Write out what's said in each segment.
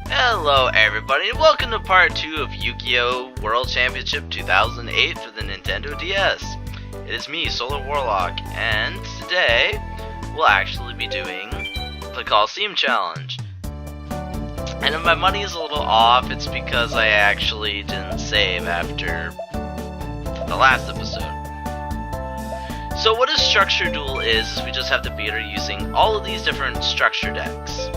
Hello everybody, and welcome to part 2 of Yu-Gi-Oh! World Championship 2008 for the Nintendo DS. It is me, SolarWarlock, and today we'll actually be doing the Coliseum Challenge. And if my money is a little off, it's because I actually didn't save after the last episode. So what a structure duel is we just have to beat her using all of these different structure decks.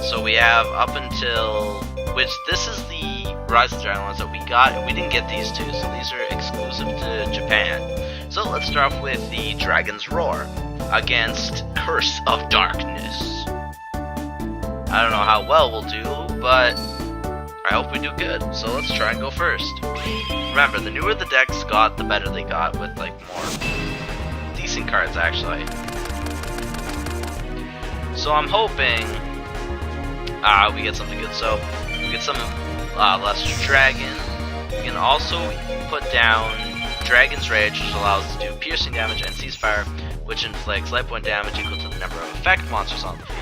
So we have up until, which this is the Rise of the Dragon ones that we got, and we didn't get these two, so these are exclusive to Japan. So let's start off with the Dragon's Roar against Curse of Darkness. I don't know how well we'll do, but I hope we do good, so let's try and go first. Remember, the newer the decks got, the better they got with like more decent cards actually. So I'm hoping we get something good. So we get some Lesser Dragon. We can also put down Dragon's Rage, which allows us to do piercing damage, and Ceasefire, which inflicts life point damage equal to the number of effect monsters on the field.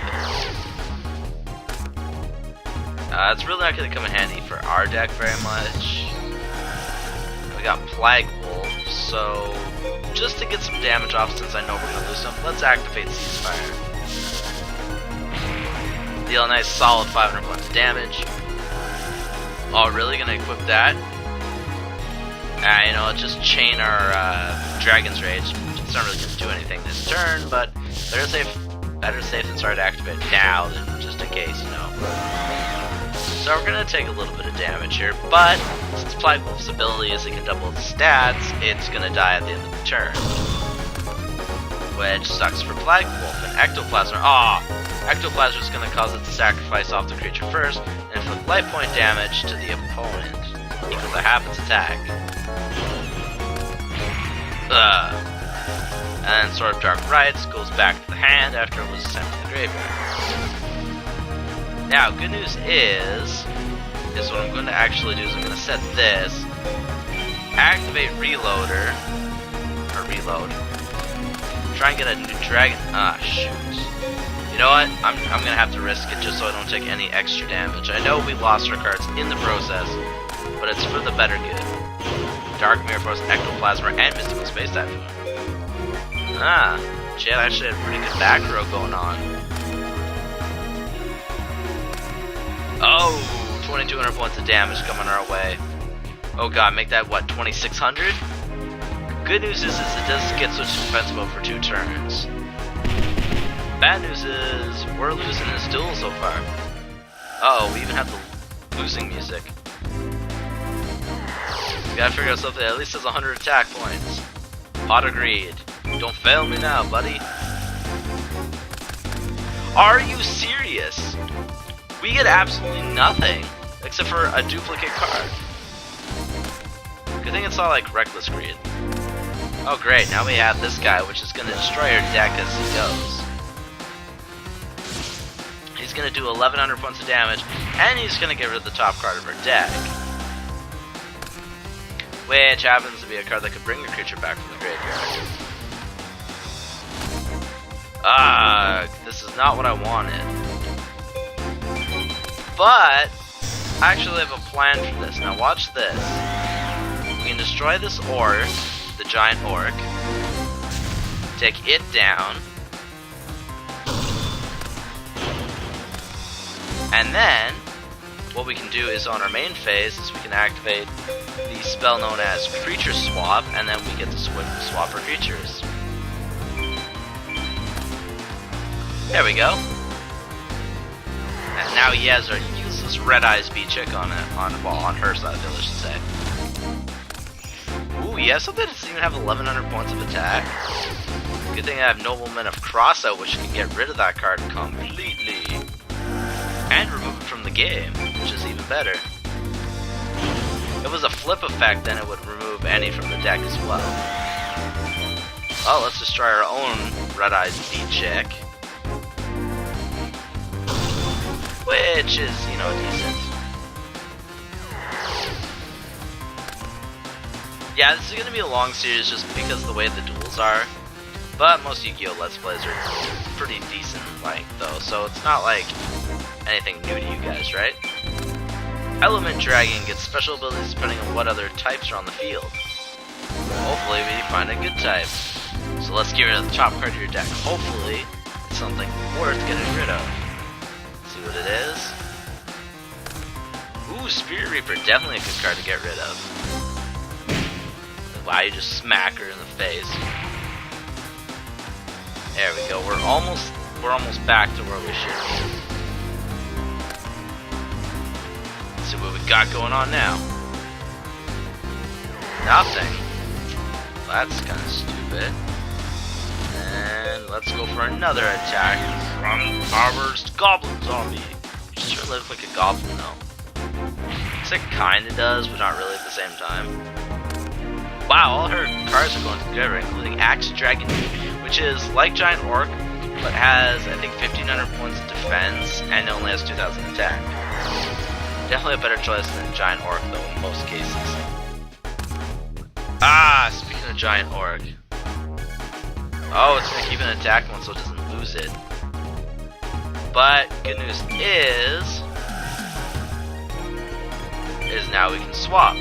It's really not going to come in handy for our deck very much. We got Plague Wolf, so just to get some damage off, since I know we're going to lose some, let's activate Ceasefire. Deal a nice solid 500 points of damage. Oh, really? Gonna equip that? You know, just chain our Dragon's Rage. It's not really gonna do anything this turn, but better safe than sorry to activate now than just in case, you know. So we're gonna take a little bit of damage here, but since Plague Wolf's ability is it can double its stats, it's gonna die at the end of the turn. Which sucks for Plague Wolf. And Ectoplasm. Ectoplasm is going to cause it to sacrifice off the creature first and inflict life point damage to the opponent, equal to half its attack. And Sword of Dark Rites goes back to the hand after it was sent to the graveyard. Now, good news is what I'm going to actually do is I'm going to set this, activate Reloader, or Reload, try and get a new dragon. Shoot. You know what? I'm gonna have to risk it just so I don't take any extra damage. I know we lost our cards in the process, but it's for the better good. Dark Mirror Force, Ectoplasma, and Mystical Space Typhoon. Chad actually had a pretty good back row going on. Oh, 2,200 points of damage coming our way. Oh god, make that what, 2,600? Good news is it does get switched to defense mode for 2 turns. Bad news is we're losing this duel so far. Uh-oh, we even have the losing music. We gotta figure out something that at least has 100 attack points. Pot of Greed. Don't fail me now, buddy. Are you serious? We get absolutely nothing except for a duplicate card. Good thing it's not like Reckless Greed. Oh great, now we have this guy, which is going to destroy our deck as he goes. He's going to do 1,100 points of damage, and he's going to get rid of the top card of our deck. Which happens to be a card that could bring the creature back from the graveyard. This is not what I wanted. But, I actually have a plan for this. Now watch this. We can destroy this orc, the giant orc, take it down, and then what we can do is on our main phase is we can activate the spell known as Creature Swap, and then we get to swap our creatures. There we go. And now he has our useless Red Eyes B chick on her side of the field, I should say. Ooh, yeah, something that doesn't even have 1,100 points of attack. Good thing I have Nobleman of Crossout, which can get rid of that card completely. And remove it from the game, which is even better. If it was a flip effect, then it would remove any from the deck as well. Oh, let's destroy our own Red Eyes B chick. Which is, you know, decent. Yeah, this is going to be a long series just because of the way the duels are. But most Yu-Gi-Oh! Let's Plays are pretty decent length though, so it's not like anything new to you guys, right? Element Dragon gets special abilities depending on what other types are on the field. Hopefully we find a good type. So let's get rid of the top card of your deck. Hopefully it's something worth getting rid of. Let's see what it is. Ooh, Spirit Reaper, definitely a good card to get rid of. Wow, you just smack her in the face. There we go. We're almost back to where we should be. Let's see what we got going on now. Nothing. That's kind of stupid. And let's go for another attack from our Goblin Zombie. You sure looks like a goblin though. Looks like it kinda does, but not really at the same time. Wow, all her cards are going together, including Axe Dragon, which is like Giant Orc, but has, I think, 1500 points of defense, and only has 2000 attack. Definitely a better choice than Giant Orc, though, in most cases. Ah, speaking of Giant Orc. Oh, it's gonna keep an attack one so it doesn't lose it. But, good news is now we can swap.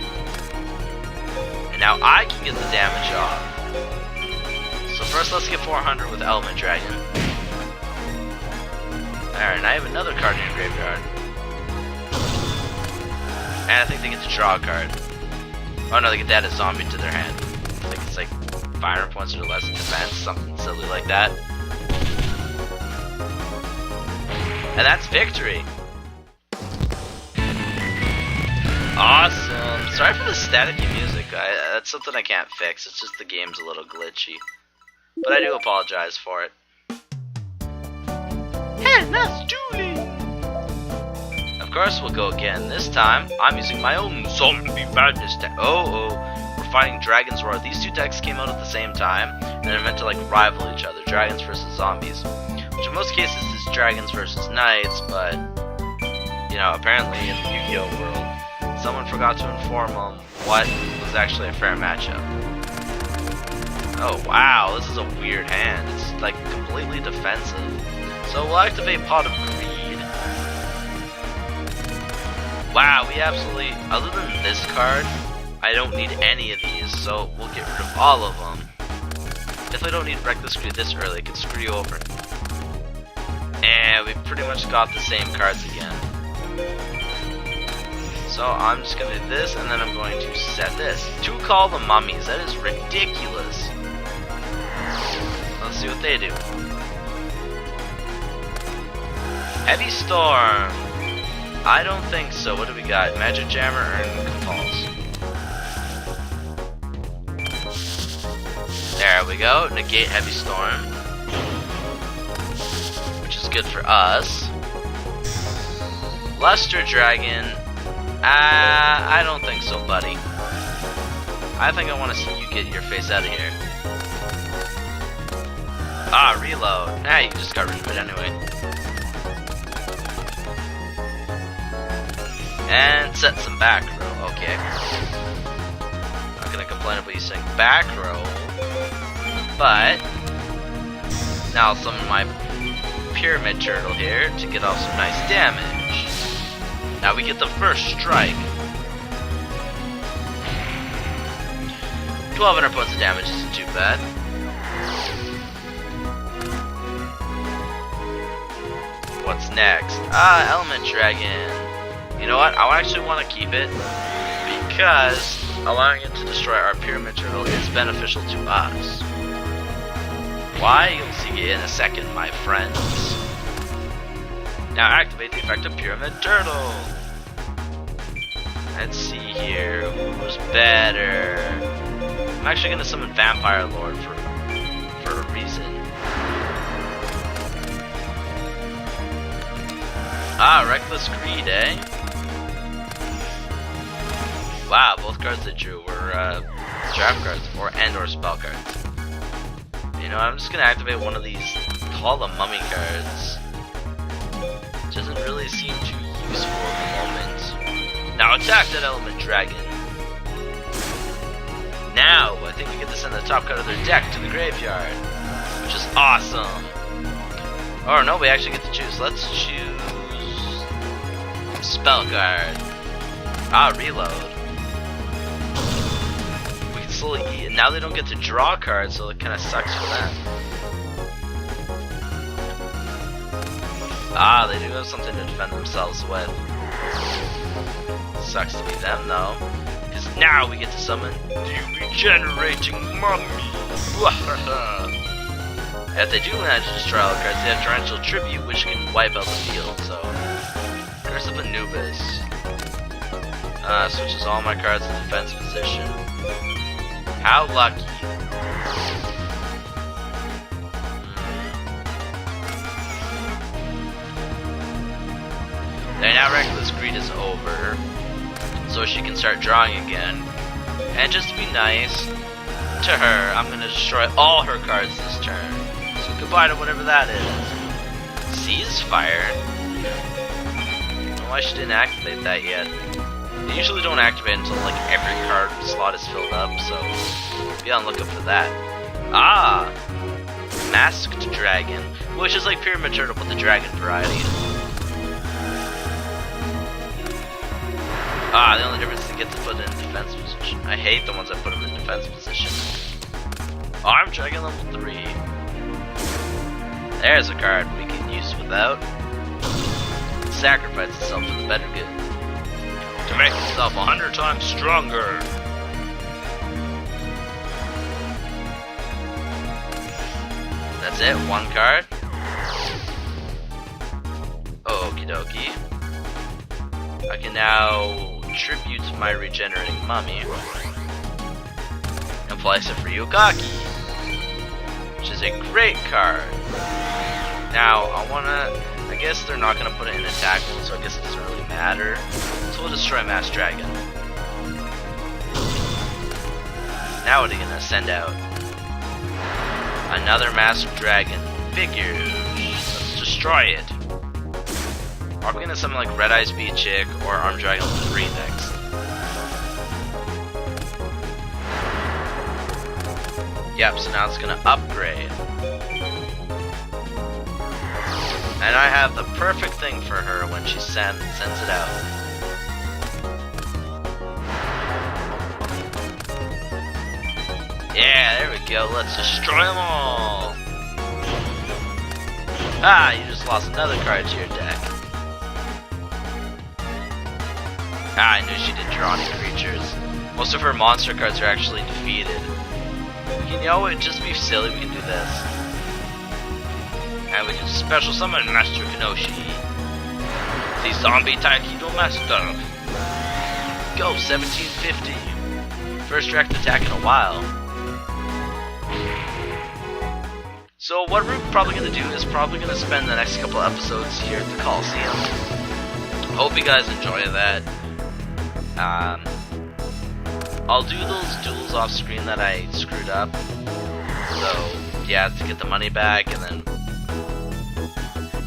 And now I can get the damage off. So first let's get 400 with Element Dragon. Alright, and I have another card in your graveyard. And I think they get to draw a card. Oh no, they get to add a zombie to their hand. I think it's like 500 points or less in defense, something silly like that. And that's victory! Awesome! Sorry for the staticky music, that's something I can't fix, it's just the game's a little glitchy. But I do apologize for it. Hey, that's Julie! Of course we'll go again. This time, I'm using my own Zombie Madness deck. We're fighting Dragon's Roar. These two decks came out at the same time, and they're meant to like rival each other, dragons versus zombies. Which in most cases is dragons versus knights, but, you know, apparently in the Yu-Gi-Oh world, someone forgot to inform them what was actually a fair matchup. Oh wow, this is a weird hand. It's like completely defensive. So we'll activate Pot of Greed. Wow, we absolutely, other than this card, I don't need any of these, so we'll get rid of all of them. Definitely don't need Reckless Greed this early, it can screw you over. And we pretty much got the same cards again. So I'm just going to do this, and then I'm going to set this. To Call the Mummies, that is ridiculous. Let's see what they do. Heavy Storm. I don't think so. What do we got? Magic Jammer and Compulse. There we go. Negate Heavy Storm. Which is good for us. Luster Dragon. I don't think so, buddy. I think I want to see you get your face out of here. Ah, reload. Nah, you just got rid of it anyway. And set some back row. Okay. Not gonna complain about you saying back row. But now I'll summon my Pyramid Turtle here to get off some nice damage. Now we get the first strike. 1200 points of damage isn't too bad. What's next? Ah, Element Dragon. You know what? I actually want to keep it because allowing it to destroy our Pyramid Turtle is beneficial to us. Why? You'll see in a second, my friends. Now activate the effect of Pyramid Turtle. Let's see here, who's better? I'm actually gonna summon Vampire Lord for a reason. Ah, Reckless Greed, eh? Wow, both cards they drew were draft cards or spell cards. You know, I'm just gonna activate one of these Call the Mummy cards. Doesn't really seem too useful at the moment. Now attack that Element Dragon. Now, I think we get to send the top card of their deck to the graveyard, which is awesome. Or no, we actually get to choose. Let's choose Spell card. Ah, reload. We can slowly eat. Now they don't get to draw cards, so it kind of sucks for them. Ah, they do have something to defend themselves with. Sucks to be them though, because now we get to summon the regenerating mummy. If they do manage to destroy all the cards, they have torrential tribute, which can wipe out the field. So, Curse of Anubis switches all my cards to defense position. How lucky! Now Reckless Greed is over, so she can start drawing again. And just to be nice to her, I'm going to destroy all her cards this turn. So goodbye to whatever that is. Seize Fire? I don't know why she didn't activate that yet. They usually don't activate until like every card slot is filled up, so be on the lookout for that. Ah! Masked Dragon, which is like Pyramid Turtle but the dragon variety. Ah, the only difference is you get to put it in defense position. I hate the ones that put them in defense position. Arm Dragon level 3. There's a card we can use without. Sacrifice itself for the better good. To make itself 100 times stronger. That's it, one card. Okie dokie. I can now tribute my regenerating mummy and place it for Yukaki, which is a great card. Now I guess they're not gonna put it in attack mode, so I guess it doesn't really matter. So we'll destroy Masked Dragon. Now what are you gonna send out? Another Masked Dragon. Figures. Let's destroy it. Are we gonna summon like Red Eyes Bee Chick or Arm Dragon 3 next? Yep, so now it's gonna upgrade. And I have the perfect thing for her when she sends it out. Yeah, there we go, let's destroy them all! Ah, you just lost another card to your deck. Ah, I knew she didn't draw any creatures. Most of her monster cards are actually defeated. You know, it'd just be silly, we can do this. And we can special summon Master Kenoshi. The Zombie Taekwondo Master. Go, 1750. First direct attack in a while. So what we're probably going to do is probably going to spend the next couple episodes here at the Coliseum. Hope you guys enjoy that. I'll do those duels off screen that I screwed up. So, yeah, to get the money back, and then...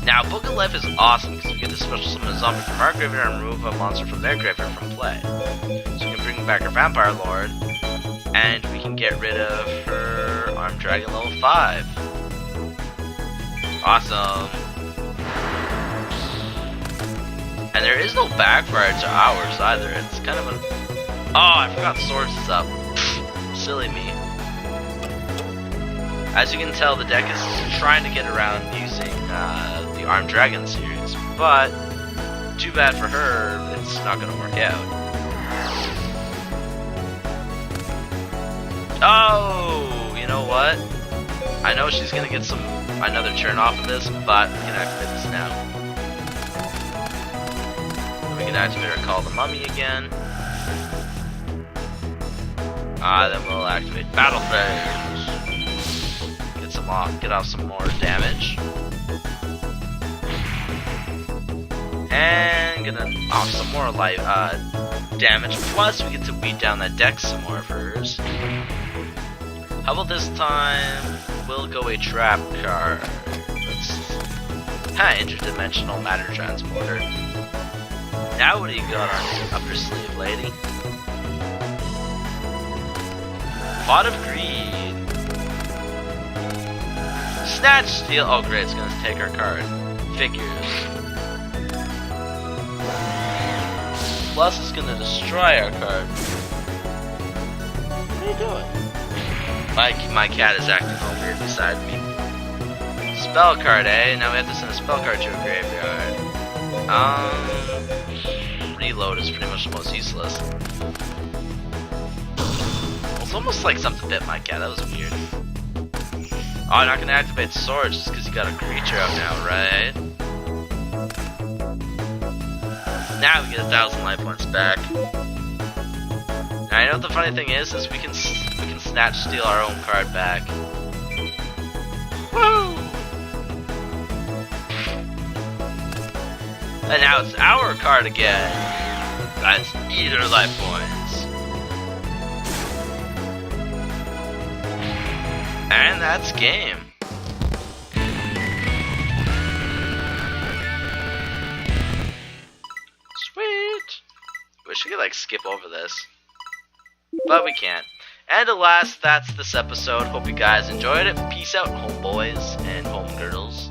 Now, Book of Life is awesome, because we get to special summon a zombie from our graveyard and remove a monster from their graveyard from play. So we can bring back our Vampire Lord, and we can get rid of her Arm Dragon level 5. Awesome. And there is no backfire to ours either. It's kind of an... Oh, I forgot Swords is up. Silly me. As you can tell, the deck is trying to get around using the Arm Dragon series, but too bad for her, it's not going to work out. Oh, you know what? I know she's going to get another turn off of this, but we can activate this now. We can activate her Call the Mummy again. Then we'll activate Battle Phase. Get off some more damage. And get off some more life damage. Plus, we get to beat down that deck some more of hers. How about this time? We'll go a trap card. Interdimensional Matter Transporter. Now what do you got on up your sleeve, lady? Pot of Greed. Snatch Steal. Oh great, it's gonna take our card. Figures. Plus is gonna destroy our card. What are you doing? My cat is acting all weird beside me. Spell card, eh? Now we have to send a spell card to a graveyard. Reload is pretty much the most useless. It's almost like something bit my cat. That was weird. Oh, I'm not gonna activate Sword just because you got a creature out now, right? Now we get 1,000 life points back. Now, you know what the funny thing is we can snatch steal our own card back. Woo! And now it's our card again. That's either life points. And that's game. Sweet. Wish we could like skip over this. But we can't. And alas, that's this episode. Hope you guys enjoyed it. Peace out, homeboys and homegirls.